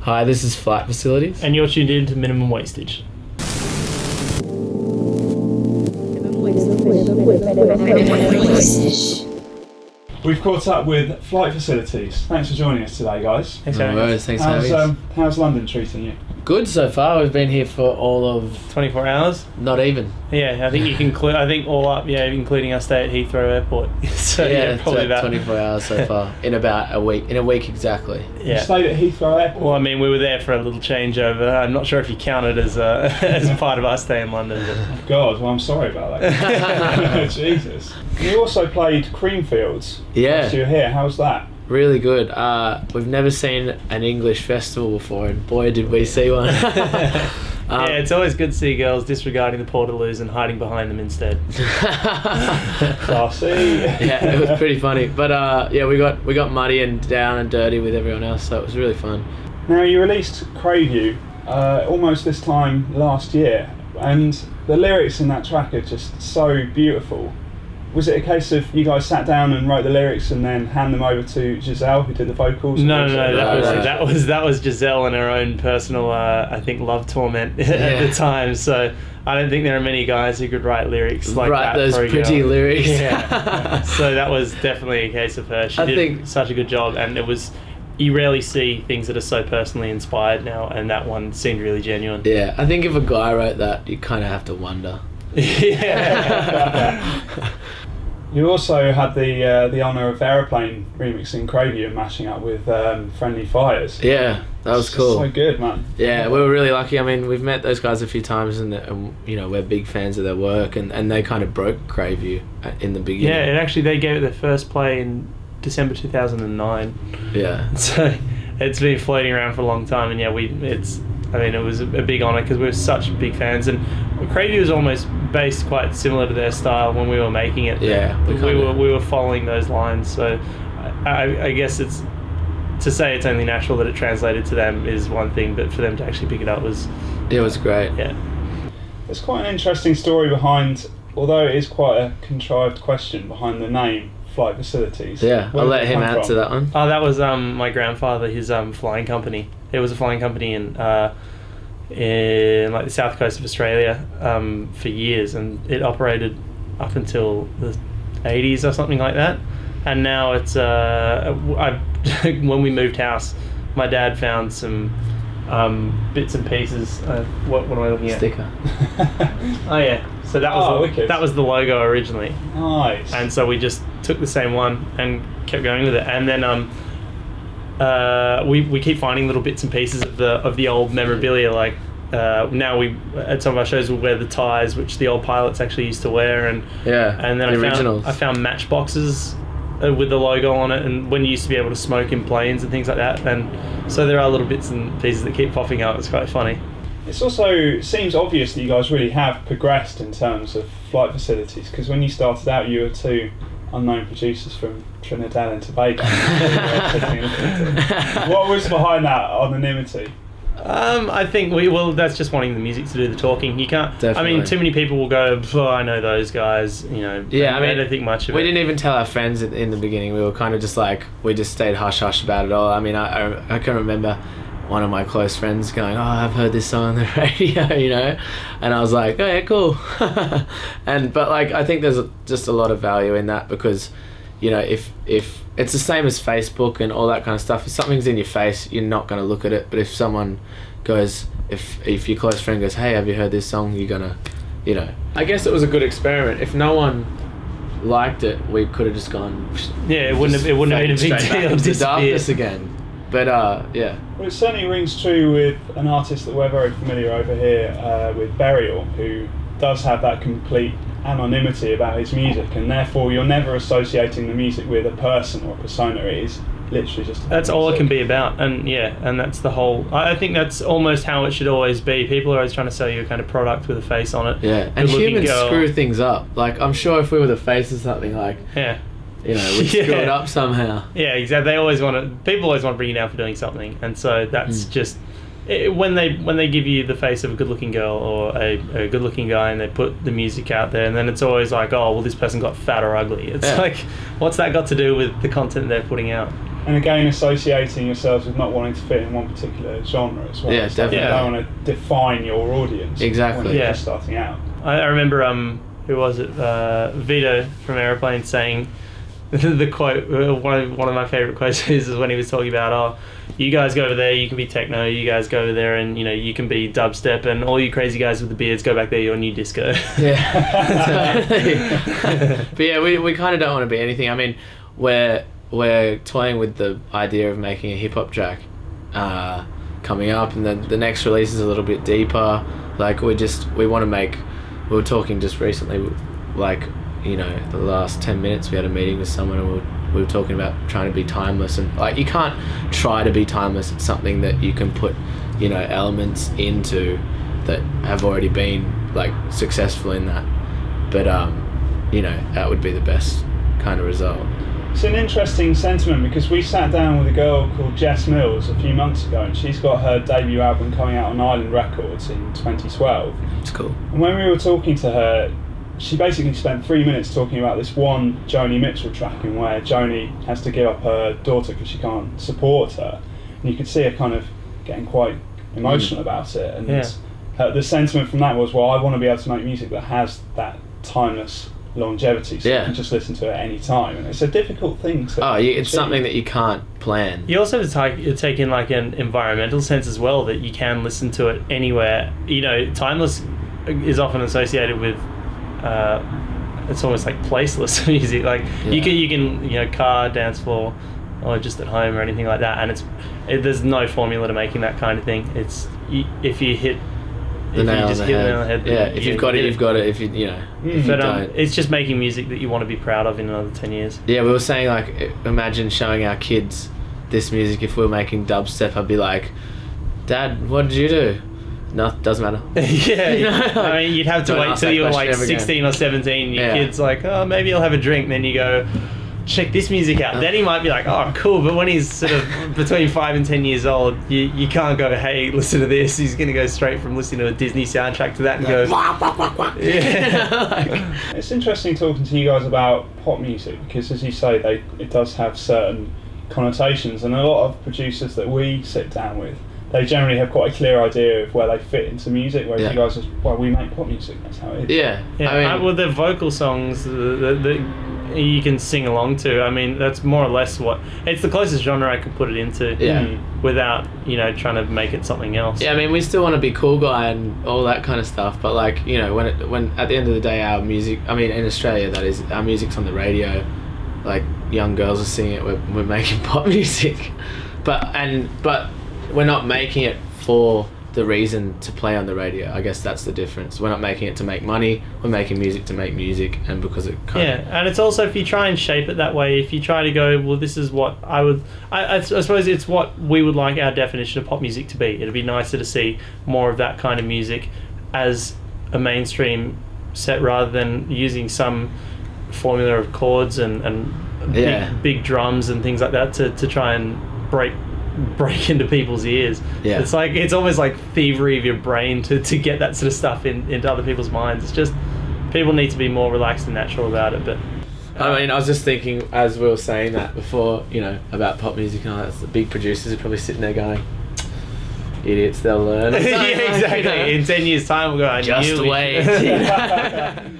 Hi, this is Flight Facilities. And you're tuned in to Minimum Wastage. We've caught up with Flight Facilities. Thanks for joining us today, guys. Thanks for having us. Thanks for having us. How's London treating you? Good so far. We've been here for all of... 24 hours? Not even. Yeah, I think you can I think all up, yeah, including our stay at Heathrow Airport. So yeah, probably about 24 hours so far. In about a week. In a week exactly. Yeah. You stayed at Heathrow Airport? Well, I mean, we were there for a little changeover. I'm not sure if you count it as as part of our stay in London. But... God, well, I'm sorry about that. Jesus. You also played Creamfields. Yeah. Whilst you were here. How's that? Really good. We've never seen an English festival before, and boy did we see one. Yeah, it's always good to see girls disregarding the portaloos and hiding behind them instead. Classy. Yeah, it was pretty funny. But yeah, we got muddy and down and dirty with everyone else, so it was really fun. Now, you released Crave You almost this time last year, and the lyrics in that track are just so beautiful. Was it a case of you guys sat down and wrote the lyrics and then hand them over to Giselle, who did the vocals? No, that was Giselle and her own personal, I think, love torment at the time. So I don't think there are many guys who could write lyrics like that. Write those for a pretty girl. lyrics. Yeah. So that was definitely a case of her. She did such a good job, and it was. You rarely see things that are so personally inspired now, and that one seemed really genuine. Yeah, I think if a guy wrote that, you kind of have to wonder. Yeah. You also had the honour of Aeroplane remixing Crave You and mashing up with Friendly Fires. Yeah, that was cool. So good, man. Yeah, we were really lucky. I mean, we've met those guys a few times, and you know, we're big fans of their work, and they kind of broke Crave You in the beginning. Yeah, and actually they gave it their first play in December 2009. Yeah. So it's been floating around for a long time, and yeah, it was a big honour because we were such big fans, and Crave You was almost based quite similar to their style when we were making it. Yeah, we were following those lines. So I guess it's to say it's only natural that it translated to them is one thing, but for them to actually pick it up was great. Yeah, there's quite an interesting story behind, although it is quite a contrived question, behind the name Flight Facilities. Yeah, I'll let him answer that one. Oh, that was my grandfather, his flying company. It was a flying company in like the south coast of Australia for years, and it operated up until the 80s or something like that. And now it's when we moved house, my dad found some bits and pieces. What am I looking at? Sticker. Oh yeah, so that was the logo originally. Nice. And so we just took the same one and kept going with it, and then we keep finding little bits and pieces of the old memorabilia. Like now we at some of our shows we'll wear the ties which the old pilots actually used to wear, and then I found matchboxes with the logo on it, and when you used to be able to smoke in planes and things like that. And so there are little bits and pieces that keep popping up. It's quite funny. It also seems obvious that you guys really have progressed in terms of Flight Facilities, because when you started out you were two unknown producers from Trinidad and Tobago. What was behind that anonymity? I think that's just wanting the music to do the talking. You can't. Definitely. I mean, too many people will go, "Oh, I know those guys." You know. Yeah, I mean, I don't think much of we it. didn't even tell our friends in the beginning. We were kind of just like, we just stayed hush hush about it all. I mean, I can remember one of my close friends going, "Oh, I've heard this song on the radio," you know, and I was like, "Oh yeah, cool." But like, I think there's just a lot of value in that, because, you know, if it's the same as Facebook and all that kind of stuff. If something's in your face, you're not going to look at it. But if someone goes, if your close friend goes, "Hey, have you heard this song?" You're gonna, you know. I guess it was a good experiment. If no one liked it, we could have just gone. Yeah, it wouldn't have been a big deal. To darkness again. But yeah. Well, it certainly rings true with an artist that we're very familiar over here with, Burial, who does have that complete anonymity about his music, and therefore you're never associating the music with a person or a persona. It is literally just that's all it can be about. And that's the whole. I think that's almost how it should always be. People are always trying to sell you a kind of product with a face on it. Yeah, and humans screw things up. Like, I'm sure if we were the face of something, like, you know, we'd screw it up somehow. Yeah, exactly. People always want to bring you down for doing something, and so that's just. When they give you the face of a good-looking girl or a good-looking guy, and they put the music out there, and then it's always like, oh, well, this person got fat or ugly. It's like, what's that got to do with the content they're putting out? And again, associating yourselves with not wanting to fit in one particular genre as well. Yeah, definitely. You don't want to define your audience. Exactly. When you're just starting out. I remember, who was it? Vito from Aeroplane saying the quote. One of my favorite quotes is when he was talking about, you guys go over there, you can be techno. You guys go over there, and you can be dubstep, and all you crazy guys with the beards go back there. You're new disco. Yeah. But yeah, we kind of don't want to be anything. I mean, we're toying with the idea of making a hip hop track coming up, and then the next release is a little bit deeper. Like we want to make. We were talking just recently, like the last 10 minutes we had a meeting with someone, and we were talking about trying to be timeless, and like you can't try to be timeless. It's something that you can put elements into that have already been like successful in that, but that would be the best kind of result. It's an interesting sentiment because we sat down with a girl called Jess Mills a few months ago, and she's got her debut album coming out on Island Records in 2012. It's cool. And when we were talking to her, she basically spent 3 minutes talking about this one Joni Mitchell track in where Joni has to give up her daughter because she can't support her. And you could see her kind of getting quite emotional about it. And the sentiment from that was, well, I want to be able to make music that has that timeless longevity, so you can just listen to it at any time, and it's a difficult thing to it's something that you can't plan. You also have to take in like an environmental sense as well, that you can listen to it anywhere. Timeless is often associated with it's almost like placeless music, like you can car, dance floor, or just at home or anything like that, and there's no formula to making that kind of thing. It's if you hit the nail on the head. Yeah, if you've got it, you've got it. If you don't, it's just making music that you want to be proud of in another 10 years. Yeah, we were saying like, imagine showing our kids this music. If we were making dubstep, I'd be like, Dad, what did you do? No, doesn't matter. I mean, you'd have to wait till you're like 16 or 17. Your kid's like, maybe I'll have a drink. Then you go, check this music out. Then he might be like, oh, cool. But when he's sort of between 5 and 10 years old, you can't go, hey, listen to this. He's going to go straight from listening to a Disney soundtrack to that and go, It's interesting talking to you guys about pop music because, as you say, it does have certain connotations, and a lot of producers that we sit down with, they generally have quite a clear idea of where they fit into music, whereas you guys we make pop music, that's how it is. Yeah. I mean, well, the vocal songs that you can sing along to, I mean, that's more or less it's the closest genre I can put it into without, trying to make it something else. Yeah, I mean, we still want to be cool guy and all that kind of stuff, but like, when at the end of the day, our music, I mean, in Australia, that is, our music's on the radio, like, young girls are singing it, we're making pop music, but we're not making it for the reason to play on the radio. I guess that's the difference. We're not making it to make money. We're making music to make music, and because it and it's also, if you try and shape it that way, if you try to go, well, this is what I suppose it's what we would like our definition of pop music to be. It'd be nicer to see more of that kind of music as a mainstream set rather than using some formula of chords and big drums and things like that to try and break into people's ears. It's almost like thievery of your brain to get that sort of stuff into other people's minds. It's just people need to be more relaxed and natural about it. But I mean, I was just thinking as we were saying that before, about pop music and all that, the big producers are probably sitting there going, idiots, they'll learn. Exactly. In 10 years time we'll go, just wait.